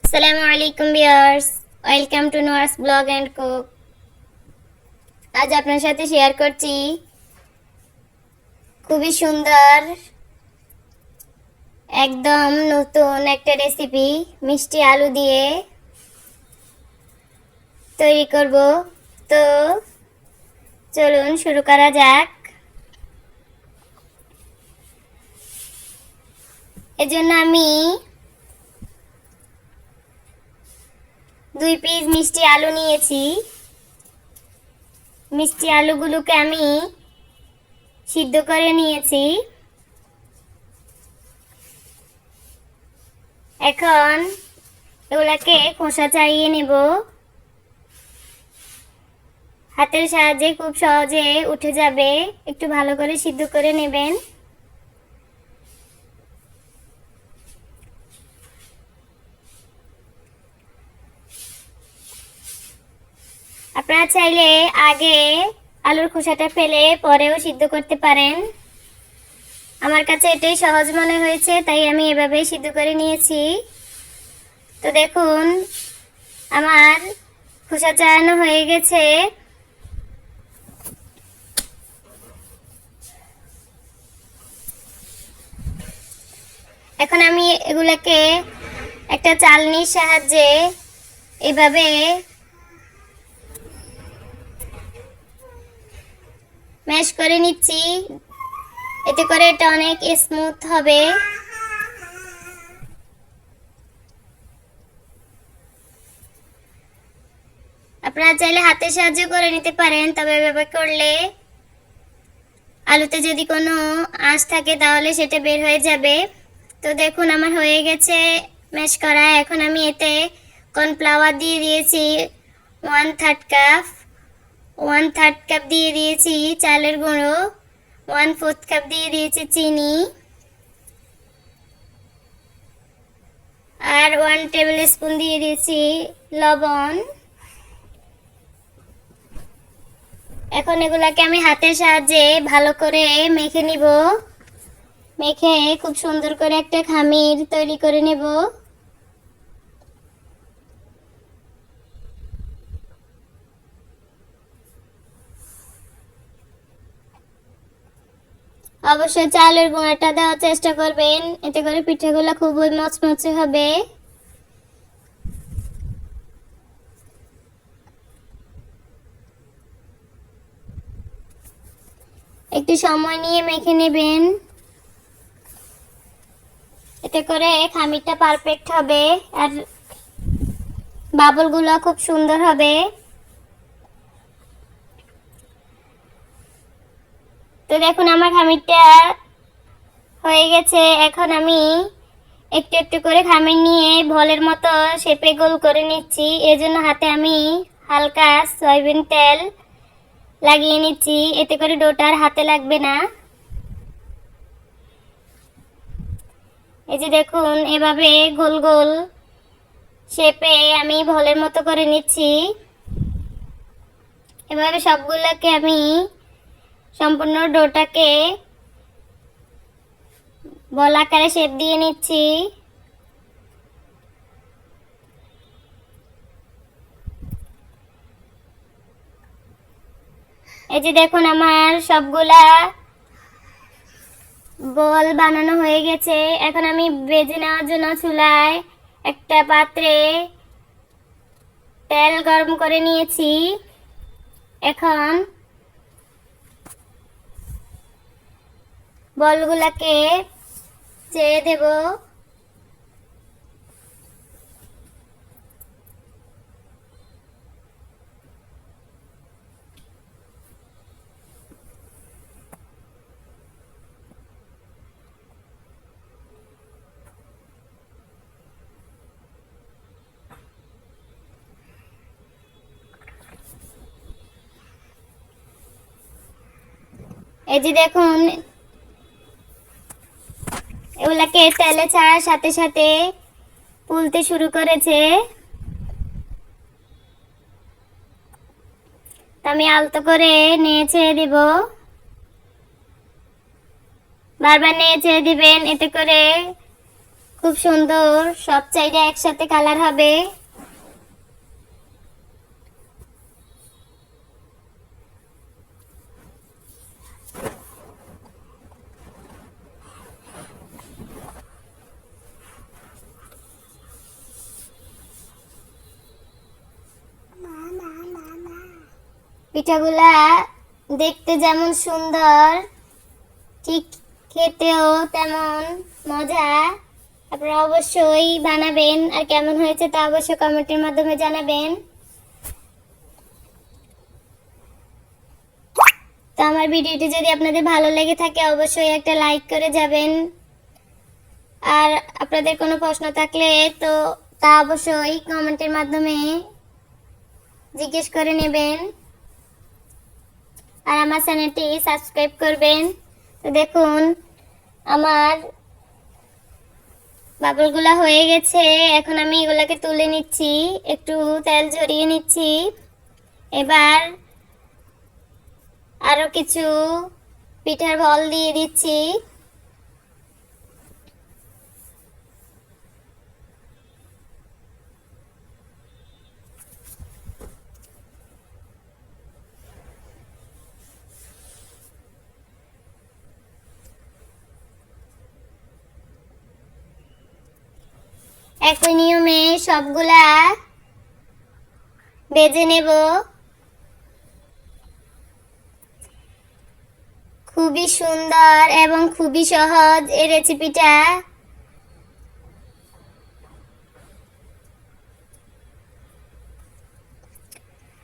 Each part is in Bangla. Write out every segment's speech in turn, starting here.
আসসালামু আলাইকুম viewers, welcome to Nuhash blog and cook. আজ আপনার সাথে শেয়ার করছি খুবই সুন্দর একদম নতুন একটা রেসিপি মিষ্টি আলু দিয়ে তৈরি করব। তো চলুন শুরু করা যাক। এজন্য আমি 2 পিস মিষ্টি আলু নিয়েছি। মিষ্টি আলুগুলোকে আমি সিদ্ধ করে নিয়েছি। এখন এগুলাকে খোসা ছাড়িয়ে নেব। হাতের সাহায্যে খুব সহজে উঠে যাবে, একটু ভালো করে সিদ্ধ করে নেবেন। আপনারা চাইলে আগে আলুর খোসাটা ফেলে পরেও সিদ্ধ করতে পারেন। আমার কাছে এটাই সহজ মনে হয়েছে, তাই আমি এভাবেই সিদ্ধ করে নিয়েছি। তো দেখুন, আমার খোসা ছাড়ানো হয়ে গেছে। এখন আমি এগুলাকে একটা চালনির সাহায্যে এভাবে ম্যাশ করে নিচ্ছি, এতে করে এটা অনেক স্মুথ হবে। আপনারা চাইলে হাতের সাহায্যে করে নিতে পারেন, তবে এভাবে করলে আলুতে যদি কোনো আঁশ থাকে তাহলে সেটা বের হয়ে যাবে। তো দেখুন, আমার হয়ে গেছে ম্যাশ করা। এখন আমি এতে কর্নফ্লাওয়ার দিয়ে দিয়েছি 1/3 কাপ, 1/3 কাপ দিয়ে দিয়েছি চালের গুঁড়ো, 1/4 কাপ দিয়ে দিয়েছি চিনি, আর 1 টেবিল স্পুন দিয়ে দিয়েছি লবণ। এখন এগুলাকে আমি হাতের সাহায্যে ভালো করে মেখে নিব। মেখে খুব সুন্দর করে একটা খামির তৈরি করে নেব। অবশ্যই চালের গুঁড়াটা দেওয়ার চেষ্টা করবেন, এতে করে পিঠাগুলো খুবই মচমচে হবে। একটু সময় নিয়ে মেখে নেবেন, এতে করে খামিরটা পারফেক্ট হবে আর বাবলগুলো খুব সুন্দর হবে। তো দেখুন, আমার খামিরটা হয়ে গেছে। এখন আমি একটু একটু করে খামির নিয়ে বলের মতো শেপে গোল করে নিচ্ছি। এজন্য হাতে আমি হালকা সয়াবিন তেল লাগিয়ে নিচ্ছি, এতে করে ডোটা আর হাতে লাগবে না। এই যে দেখুন, এভাবে গোল গোল শেপে আমি বলের মতো করে নিচ্ছি। এভাবে সবগুলোকে আমি সম্পূর্ণ ডোটাকে বল আকারে শেপ দিয়ে নিচ্ছি। এই যে দেখুন, আমার সবগুলা বল বানানো হয়ে গেছে। এখন আমি ভেজে নেওয়ার জন্য চুলায় একটা পাত্রে তেল গরম করে নিয়েছি। এখন বলগুলাকে ছেড়ে দেব। এই যে দেখুন, এগুলাকে তেলে ছাড়ার সাথে সাথে ফুলতে শুরু করেছে। আমি আলতো করে নেড়ে দিব, বারবার নেড়ে দিবেন, এতে করে খুব সুন্দর সব সাইডে একসাথে কালার হবে। পিঠাগুলা দেখতে যেমন সুন্দর, ঠিক খেতেও তেমন মজা। আপনারা অবশ্যই বানাবেন, আর কেমন হয়েছে তা অবশ্যই কমেন্টের মাধ্যমে জানাবেন। তো আমার ভিডিওটি যদি আপনাদের ভালো লেগে থাকে অবশ্যই একটা লাইক করে যাবেন, আর আপনাদের কোনো প্রশ্ন থাকলে তো তা অবশ্যই কমেন্টের মাধ্যমে জিজ্ঞেস করে নেবেন, আর আমার চ্যানেলটি সাবস্ক্রাইব করবেন। তো দেখুন আমার বাবলগুলা হয়ে গেছে, এখন আমি এগুলাকে তুলে নিচ্ছি, একটু তেল ঝরিয়ে নিচ্ছি। এবার আরো কিছু পিঠার বল দিয়ে দিচ্ছি। একই নিয়মে সবগুলা ভেজে নেব। খুবই সুন্দর এবং খুবই সহজ এই রেসিপিটা।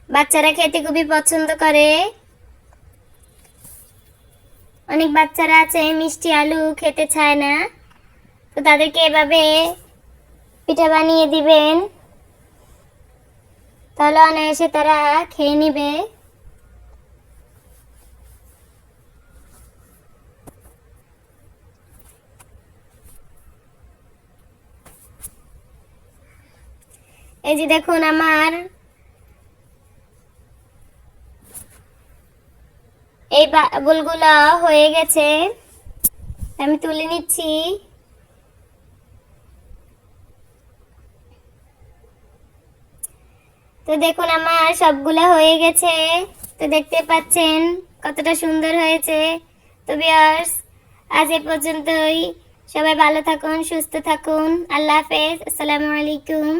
বাচ্চারা খেতে খুবই পছন্দ করে। অনেক বাচ্চারা আছে মিষ্টি আলু খেতে চায় না, তো তাদেরকে এভাবে পিঠা বানিয়ে দিবেন, তাহলে অনায়াসে তারা খেয়ে নিবে। এই যে দেখুন আমার এই বাবলগুলো হয়ে গেছে, আমি তুলে নিচ্ছি। তো দেখুন আমার সবগুলা হয়ে গেছে, তো দেখতে পাচ্ছেন কতটা সুন্দর হয়েছে। তো ভিউয়ার্স, আজ এ পর্যন্তই। সবাই ভালো থাকুন, সুস্থ থাকুন। আল্লাহ হাফেজ, আসসালামু আলাইকুম।